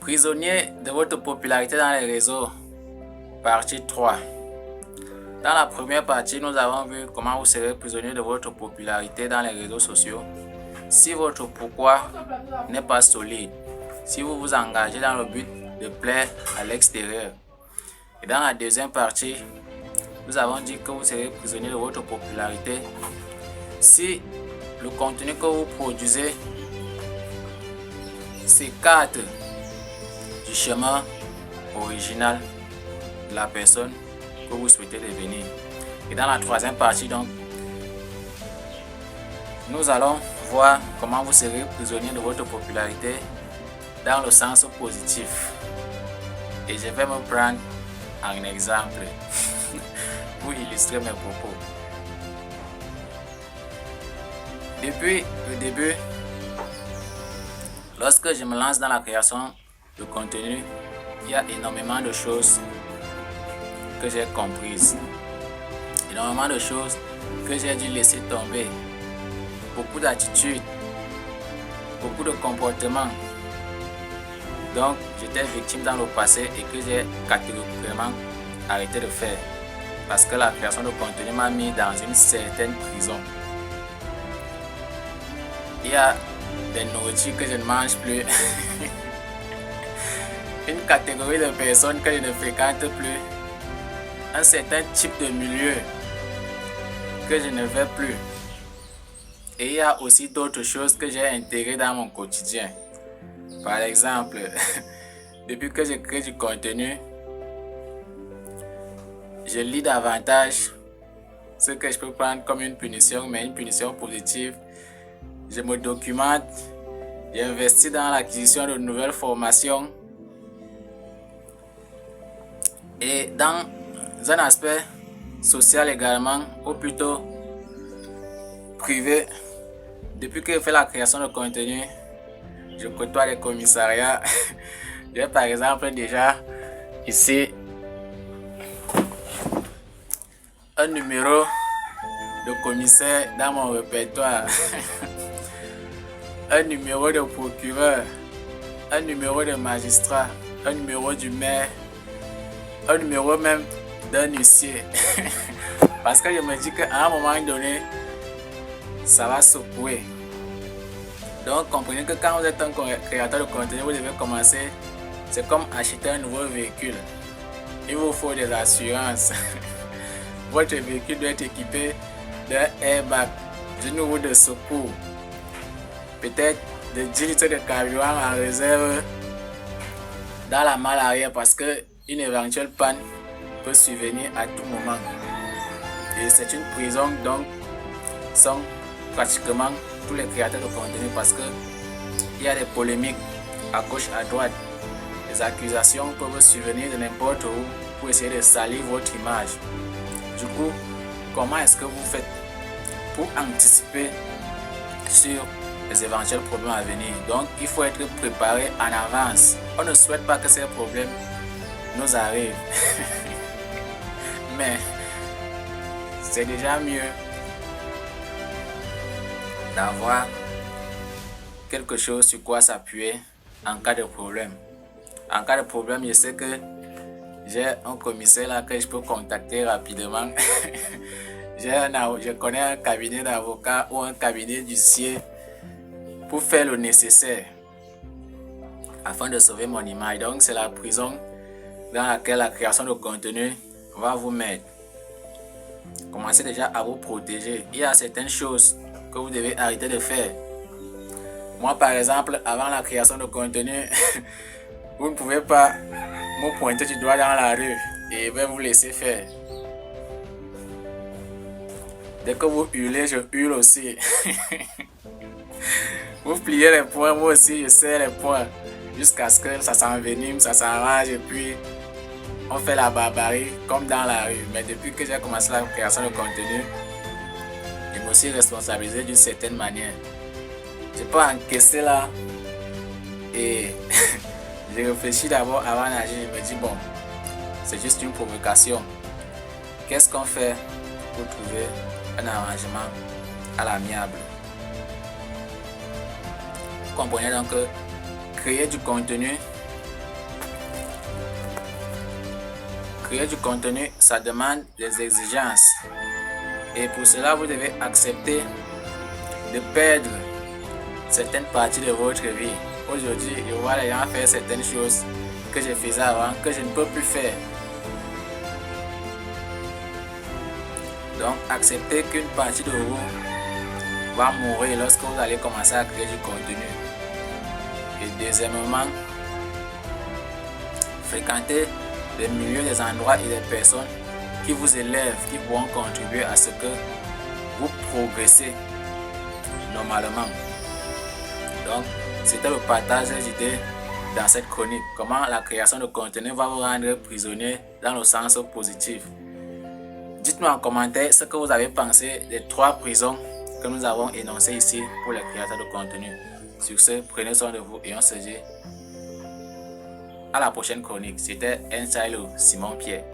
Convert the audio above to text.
Prisonnier de votre popularité dans les réseaux, partie 3. Dans la première partie, nous avons vu comment vous serez prisonnier de votre popularité dans les réseaux sociaux si votre pourquoi n'est pas solide, si vous vous engagez dans le but de plaire à l'extérieur. Et dans la deuxième partie, nous avons dit que vous serez prisonnier de votre popularité si le contenu que vous produisez s'écarte du chemin original de la personne que vous souhaitez devenir. Et dans la troisième partie, donc, nous allons voir comment vous serez prisonnier de votre popularité dans le sens positif. Et je vais me prendre un exemple pour illustrer mes propos. Depuis le début, lorsque je me lance dans la création de contenu, il y a énormément de choses que j'ai comprises, énormément de choses que j'ai dû laisser tomber, beaucoup d'attitudes, beaucoup de comportements donc j'étais victime dans le passé et que j'ai catégoriquement arrêté de faire parce que la création de contenu m'a mis dans une certaine prison. Il y a des nourritures que je ne mange plus, une catégorie de personnes que je ne fréquente plus, un certain type de milieu que je ne vais plus. Et il y a aussi d'autres choses que j'ai intégrées dans mon quotidien. Par exemple, depuis que je crée du contenu, je lis davantage ce que je peux prendre comme une punition, mais une punition positive. Je me documente, j'investis dans l'acquisition de nouvelles formations. Et dans un aspect social également, ou plutôt privé, depuis que je fais la création de contenu, je côtoie les commissariats. J'ai par exemple déjà ici un numéro de commissaire dans mon répertoire, un numéro de procureur, un numéro de magistrat, un numéro du maire, un numéro même d'un huissier. Parce que je me dis qu'à un moment donné, ça va secouer. Donc comprenez que quand vous êtes un créateur de contenu, vous devez commencer. C'est comme acheter un nouveau véhicule. Il vous faut des assurances. Votre véhicule doit être équipé d'un airbag, d'une roue de secours, peut-être de 10 litres de carburant en réserve dans la malle arrière parce qu'une éventuelle panne peut survenir à tout moment. Et c'est une prison donc sont pratiquement tous les créateurs de contenu parce que il y a des polémiques à gauche, à droite. Les accusations peuvent survenir de n'importe où pour essayer de salir votre image. Du coup, comment est-ce que vous faites pour anticiper sur les éventuels problèmes à venir? Donc, il faut être préparé en avance. On ne souhaite pas que ces problèmes nous arrivent. Mais c'est déjà mieux d'avoir quelque chose sur quoi s'appuyer en cas de problème. En cas de problème, je sais que j'ai un commissaire là que je peux contacter rapidement. Je connais un cabinet d'avocats ou un cabinet d'huissier pour faire le nécessaire afin de sauver mon image. Donc c'est la prison dans laquelle la création de contenu va vous mettre. Commencez déjà à vous protéger. Il y a certaines choses que vous devez arrêter de faire. Moi par exemple, avant la création de contenu, vous ne pouvez pas me pointer du doigt dans la rue et je vais vous laisser faire. Dès que vous hurlez, je hurle aussi. Vous pliez les poings, moi aussi je serre les poings. Jusqu'à ce que ça s'envenime, ça s'arrange et puis on fait la barbarie comme dans la rue. Mais depuis que j'ai commencé la création de contenu, je me suis responsabilisé d'une certaine manière. Je peux encaisser là et je réfléchis d'abord avant d'agir. Je me dis bon, c'est juste une provocation. Qu'est-ce qu'on fait pour trouver un arrangement à l'amiable? Vous comprenez donc que créer du contenu Créer du contenu, ça demande des exigences. Et pour cela, vous devez accepter de perdre certaines parties de votre vie. Aujourd'hui, je vois les gens faire certaines choses que je faisais avant, que je ne peux plus faire. Donc, acceptez qu'une partie de vous va mourir lorsque vous allez commencer à créer du contenu. Et deuxièmement, fréquentez des milieux, des endroits et des personnes qui vous élèvent, qui pourront contribuer à ce que vous progressez normalement. Donc, c'était le partage des idées dans cette chronique. Comment la création de contenu va vous rendre prisonnier dans le sens positif. Dites-moi en commentaire ce que vous avez pensé des 3 prisons que nous avons énoncées ici pour les créateurs de contenu. Sur ce, prenez soin de vous et on se dit à la prochaine chronique. C'était Ensilo Simon Pierre.